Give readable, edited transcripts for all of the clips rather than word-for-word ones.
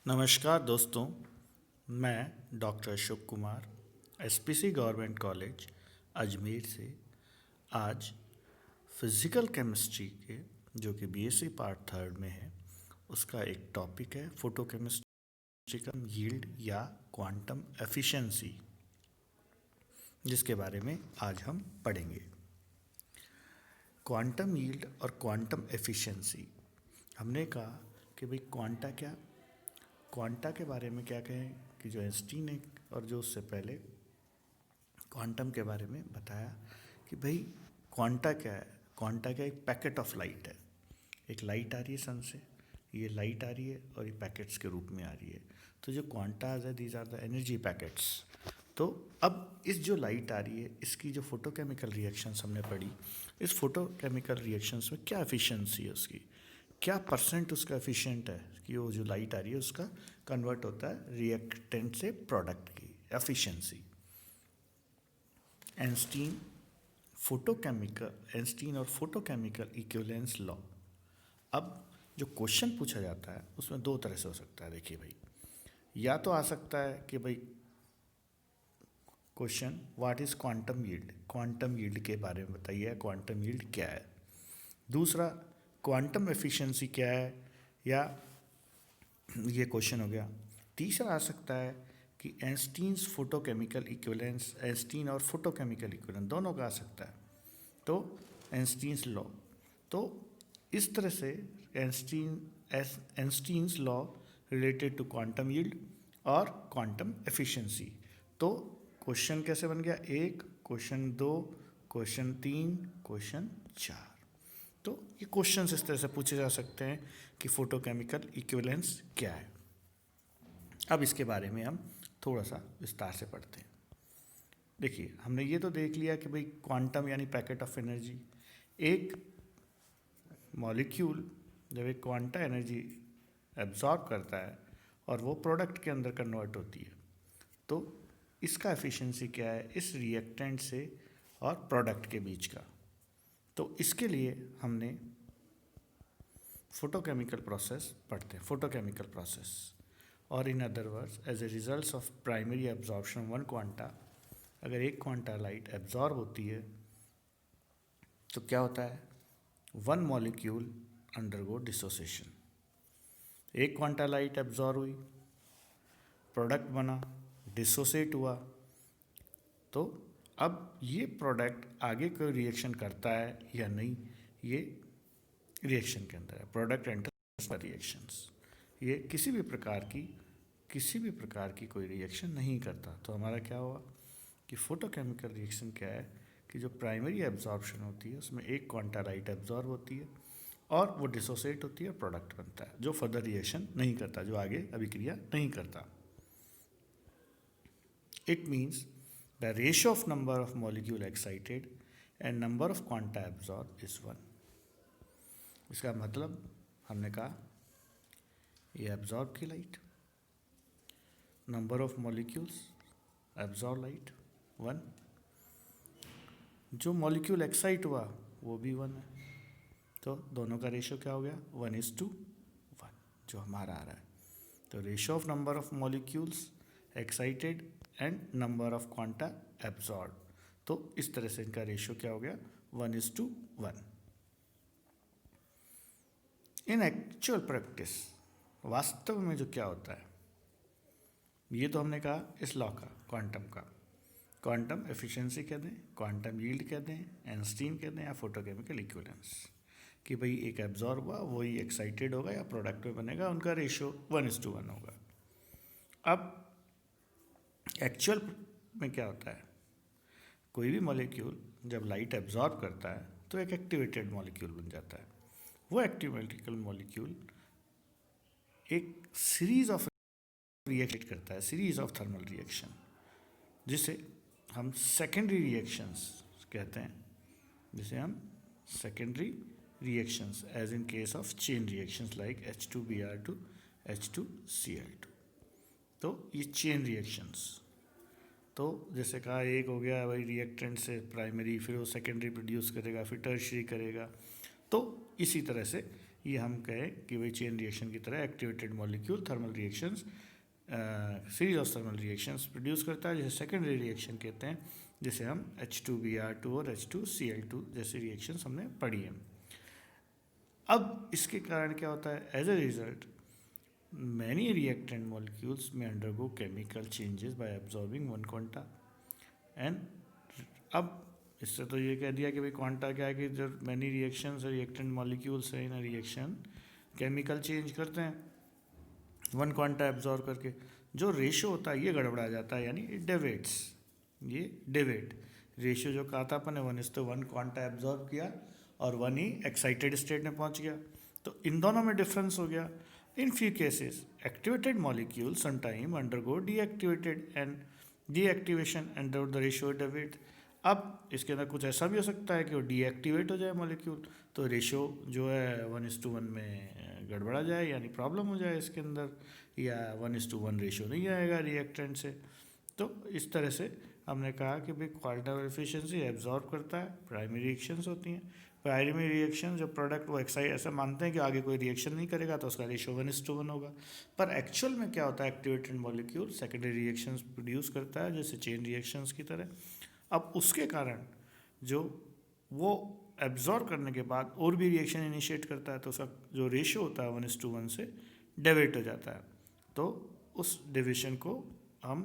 नमस्कार दोस्तों, मैं doctor Ashok Kumar SPC government college Ajmer से आज फिज़िकल केमिस्ट्री के जो कि बीएससी पार्ट थर्ड में है उसका एक टॉपिक है फोटोकेमिस्ट्री का यील्ड या क्वांटम एफिशिएंसी, जिसके बारे में आज हम पढ़ेंगे। क्वांटम यील्ड और क्वांटम एफिशिएंसी, हमने कहा कि भाई क्वांटा के बारे में क्या कहें कि जो आइंस्टीन है और जो उससे पहले क्वांटम के बारे में बताया कि भाई क्वांटा क्या है। क्वांटा क्या, एक पैकेट ऑफ लाइट है। एक लाइट आ रही है सन से, ये लाइट आ रही है और ये पैकेट्स के रूप में आ रही है। तो जो क्वांटाज है these are the energy packets. तो अब इस जो लाइट आ रही है इसकी जो फोटोकेमिकल रिएक्शंस हमने पढ़ी, इस फोटोकेमिकल रिएक्शंस में क्या एफिशिएंसी है उसकी, क्या परसेंट उसका एफिशिएंट है कि वो जो लाइट आ रही है उसका कन्वर्ट होता है रिएक्टेंट से प्रोडक्ट की एफिशिएंसी। एंस्टीन और फोटोकेमिकल इक्विवेलेंस लॉ। अब जो क्वेश्चन पूछा जाता है उसमें दो तरह से हो सकता है। देखिए भाई, या तो आ सकता है कि भाई question what is quantum yield, quantum yield के बारे में बताइए, क्वांटम यील्ड क्या है। दूसरा, क्वांटम एफिशिएंसी क्या है, या ये क्वेश्चन हो गया। तीसरा आ सकता है कि एंस्टीन्स फोटोकेमिकल इक्विवेलेंस, एंस्टीन और फोटोकेमिकल इक्विवेलेंस दोनों का आ सकता है। तो एंस्टीन्स लॉ, तो इस तरह से Einstein's law related to quantum yield और क्वांटम एफिशिएंसी। तो क्वेश्चन कैसे बन गया, एक, क्वेश्चन दो, क्वेश्चन तीन, क्वेश्चन चार। तो ये क्वेश्चंस इस तरह से पूछे जा सकते हैं कि फोटोकेमिकल इक्विवेलेंस क्या है। अब इसके बारे में हम थोड़ा सा विस्तार से पढ़ते हैं। देखिए, हमने ये तो देख लिया कि भाई क्वांटम यानी पैकेट ऑफ एनर्जी। एक मॉलिक्यूल जब एक क्वांटा एनर्जी एब्जॉर्ब करता है और वो प्रोडक्ट के अंदर कन्वर्ट होती है, तो इसका एफिशिएंसी क्या है इस रिएक्टेंट से और प्रोडक्ट के बीच का। तो इसके लिए हमने फोटोकेमिकल प्रोसेस पढ़ते हैं, फोटोकेमिकल प्रोसेस। और in other words, as a result of primary absorption one quanta, अगर एक क्वांटा लाइट एब्जॉर्ब होती है तो क्या होता है, वन मॉलिक्यूल अंडरगो डिसोसिएशन। एक क्वांटा लाइट एब्जॉर्ब हुई, प्रोडक्ट बना, डिसोसिएट हुआ, तो अब ये प्रोडक्ट आगे कोई रिएक्शन करता है या नहीं, ये रिएक्शन के अंदर है। प्रोडक्ट एंटर्स द रिएक्शंस, ये किसी भी प्रकार की कोई रिएक्शन नहीं करता। तो हमारा क्या हुआ कि फोटोकेमिकल रिएक्शन क्या है कि जो प्राइमरी एब्जॉर्प्शन होती है उसमें एक क्वांटा लाइट एब्जॉर्ब होती है और वो डिसोसिएट होती है, प्रोडक्ट बनता है जो फर्दर रिएक्शन नहीं करता, जो आगे अभिक्रिया नहीं करता। It means the ratio of number of molecule excited and number of quanta absorb is 1। इसका मतलब हमने कहा ये एब्जॉर्ब की light, number of molecules absorb light 1, जो मॉलिक्यूल एक्साइट हुआ वो भी 1 है। तो दोनों का रेशियो क्या हो गया, 1:1 जो हमारा आ रहा है। तो ratio of number of molecules excited and number of quanta absorb, तो इस तरह से इनका रेशियो क्या हो गया, 1:1। इन एक्चुअल प्रैक्टिस, वास्तव में जो क्या होता है, ये तो हमने कहा इस लॉ का, क्वांटम का। क्वांटम एफिशिएंसी कह दें, क्वांटम यील्ड कह दें, एंस्टीन कह दें, या फोटोकेमिकल इक्विवेलेंस, कि भाई एक एब्जॉर्ब हुआ वही एक्साइटेड होगा या प्रोडक्ट में बनेगा, उनका रेशियो 1:1 होगा। अब एक्चुअल में क्या होता है, कोई भी मॉलिक्यूल जब लाइट एब्जॉर्ब करता है तो एक एक्टिवेटेड मॉलिक्यूल बन जाता है। वो एक्टिवेटेड मॉलिक्यूल एक सीरीज ऑफ रिएक्ट करता है, सीरीज ऑफ थर्मल रिएक्शन, जिसे हम सेकेंडरी रिएक्शंस कहते हैं, जिसे हम secondary reactions as in case of chain reactions like H2Br2 H2Cl2। तो ये चेन रिएक्शंस, तो जैसे कहा एक हो गया भाई रिएक्टेंट से प्राइमरी, फिर वो सेकेंडरी प्रोड्यूस करेगा, फिर टर्शियरी करेगा। तो इसी तरह से ये हम कहें कि भाई चेन रिएक्शन की तरह activated molecule thermal reactions series of thermal reactions produce करता है, जिसे सेकेंडरी रिएक्शन कहते हैं, जिसे हम H2Br2 और H2Cl2 जैसी रिएक्शंस हमने पढ़ी है। अब इसके कारण क्या होता है, as a result many reactant molecules में undergo chemical changes by absorbing one quanta and अब इससे तो ये कह दिया कि भाई क्वांटा क्या है कि जब मैनी रिएक्शंस रिएक्टेंट मॉलिक्यूल्स है इन रिएक्शन केमिकल चेंज करते हैं वन क्वांटा एब्जॉर्ब करके, जो रेशो होता है ये गड़बड़ा जाता है, यानी इट डेवेट्स, ये डेवेट रेशियो जो कहा था अपन ने 1:1 क्वांटा एब्जॉर्ब किया और 1 ही एक्साइटेड स्टेट में पहुंच गया, तो इन दोनों में डिफरेंस हो गया। In few cases activated molecule sometime undergo deactivated and deactivation and the ratio deviate. अब इसके अंदर कुछ ऐसा भी हो सकता है कि वो डीएक्टिवेट हो जाए मॉलिक्यूल, तो रेशियो जो है 1:1 में गड़बड़ा जाए, यानी प्रॉब्लम हो जाए इसके अंदर, या 1:1 रेशियो नहीं आएगा रिएक्टेंट से। तो इस तरह से हमने कहा कि भाई क्वांटम एफिशिएंसी एब्जॉर्ब करता है, प्राइमरी रिएक्शंस होती हैं, प्राइमरी रिएक्शन जो प्रोडक्ट वो एक्साइट ऐसा मानते हैं कि आगे कोई रिएक्शन नहीं करेगा तो उसका रेशियो 1:1 होगा, पर एक्चुअल में क्या होता है, activated molecule secondary reactions produce करता है जैसे चेन रिएक्शंस की तरह। अब उसके कारण जो वो एब्जॉर्ब करने के बाद और भी रिएक्शन इनिशिएट करता है, तो उसका जो रेशियो होता है 1:1 से डेविएट हो जाता है, तो उस डिविजन को हम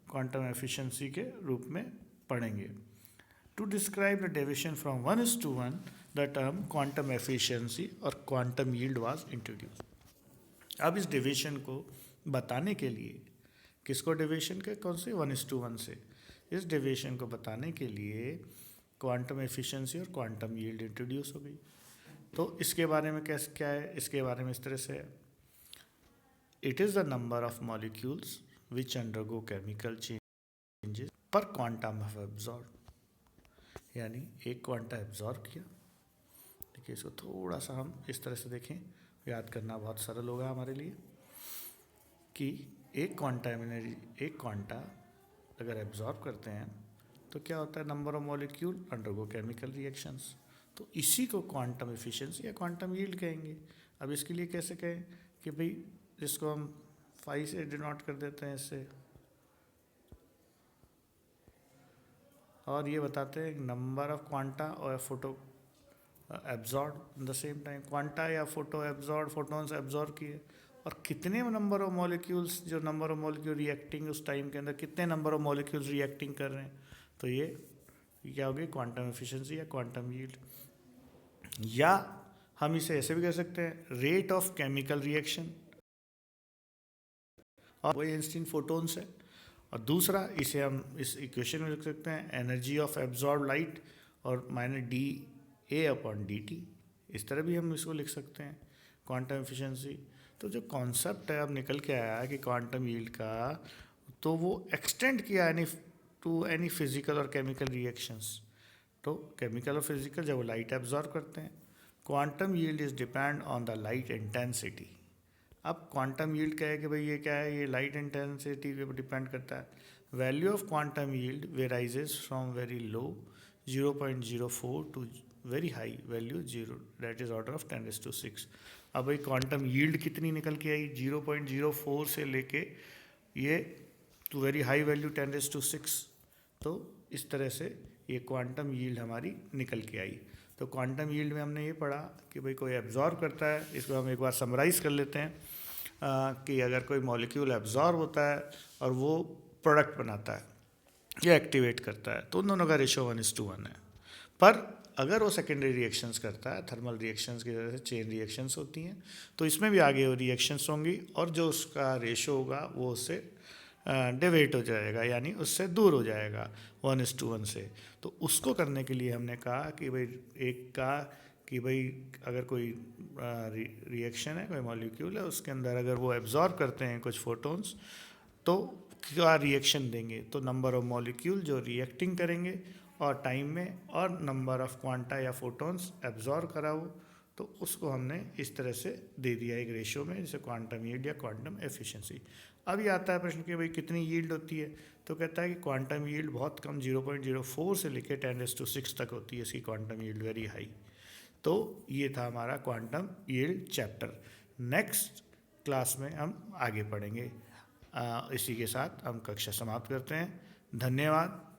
क्वांटम एफिशिएंसी के रूप में पढ़ेंगे। To describe the deviation from 1:1 the term quantum efficiency और क्वांटम यील्ड वाज इंट्रोड्यूस। अब इस डेविएशन को बताने के लिए, किसको डेविएशन के, कौन से, 1:1 से, इस डेविएशन को बताने के लिए क्वांटम एफिशिएंसी और क्वांटम यील्ड इंट्रोड्यूस हो गई। तो इसके बारे में कैसे क्या है, इसके बारे में इस तरह से है, it is the number of molecules which undergo chemical changes पर क्वांटम ऑफ एब्जॉर्ब, यानी एक क्वांटा एब्जॉर्ब किया। देखिए इसको थोड़ा सा हम इस तरह से देखें, याद करना बहुत सरल होगा हमारे लिए, कि एक क्वांटा अगर एब्जॉर्ब करते हैं तो क्या होता है, number of molecule undergo chemical reactions, तो इसी को क्वांटम एफिशिएंसी या क्वांटम यील्ड कहेंगे। अब इसके लिए कैसे कहें कि भाई इसको हम 5 से डिनोट कर देते हैं इससे, और ये बताते हैं नंबर ऑफ क्वांटा और photo absorb in the same time, quanta या फोटो एब्जॉर्ब, फोटोन्स एब्जॉर्ब किए, और कितने नंबर ऑफ मॉलिक्यूल्स, जो नंबर ऑफ मॉलिक्यूल रिएक्टिंग उस टाइम के अंदर कितने नंबर ऑफ मॉलिक्यूल्स रिएक्टिंग कर रहे हैं, तो ये क्या होगी, क्वांटम एफिशिएंसी या क्वांटम यील्ड। या हम इसे ऐसे भी कह सकते हैं, रेट ऑफ केमिकल रिएक्शन, और वही आइंस्टीन फोटोन्स है, और दूसरा इसे हम इस इक्वेशन में लिख सकते हैं, एनर्जी ऑफ एब्जॉर्ब लाइट और माइनस dA/dt, इस तरह भी हम इसको लिख सकते हैं क्वांटम एफिशिएंसी। तो जो कॉन्सेप्ट है अब निकल के आया कि क्वांटम यील्ड का, तो वो एक्सटेंड किया यानी टू एनी फिजिकल और केमिकल रिएक्शंस। तो केमिकल और फिजिकल जब वो लाइट एब्जॉर्ब करते हैं, quantum yield is depend on the light intensity. अब क्वांटम यील्ड क्या है कि भाई ये क्या है, ये लाइट इंटेंसिटी पे डिपेंड करता है। Value of quantum yield varies from very low 0.04 to very high value 0, that is order of 10⁶। अब भाई क्वांटम यील्ड कितनी निकल के आई, 0.04 से लेके ये टू वेरी हाई वैल्यू 10⁶। तो इस तरह से ये क्वांटम यील्ड हमारी निकल के आई। तो क्वांटम यील्ड में हमने ये पढ़ा कि भाई कोई एब्जॉर्ब करता है, इसको हम एक बार समराइज कर लेते हैं कि अगर कोई मॉलिक्यूल एब्जॉर्ब होता है और वो प्रोडक्ट बनाता है या एक्टिवेट करता है, तो उन दोनों का रेशो 1:1 है। पर अगर वो सेकेंडरी रिएक्शंस करता है, थर्मल रिएक्शंस की वजह से चेन रिएक्शंस होती हैं, तो इसमें भी आगे रिएक्शंस होंगी और जो उसका रेशो होगा वो उससे डेविएट हो जाएगा, यानी उससे दूर हो जाएगा 1:1 से। तो उसको करने के लिए हमने कहा कि भाई कि भाई अगर कोई रिएक्शन है, कोई मॉलिक्यूल है, उसके अंदर अगर वो एब्जॉर्ब करते हैं कुछ फोटोन्स, तो क्या रिएक्शन देंगे, तो नंबर ऑफ मॉलिक्यूल जो रिएक्टिंग करेंगे और टाइम में, और नंबर ऑफ क्वांटा या फोटोन्स एब्जॉर्ब करा हो, तो उसको हमने इस तरह से दे दिया एक रेशियो में, जैसे क्वांटम यील्ड या क्वांटम एफिशिएंसी। अब ये आता है प्रश्न कि भाई कितनी यील्ड होती है, तो कहता है कि क्वांटम यील्ड बहुत कम 0.04 से लेकर 10⁶ तक होती है इसकी क्वांटम यील्ड, वेरी हाई। तो ये था हमारा quantum yield chapter. Next class में हम आगे पढ़ेंगे। इसी के साथ हम कक्षा समाप्त करते हैं। धन्यवाद।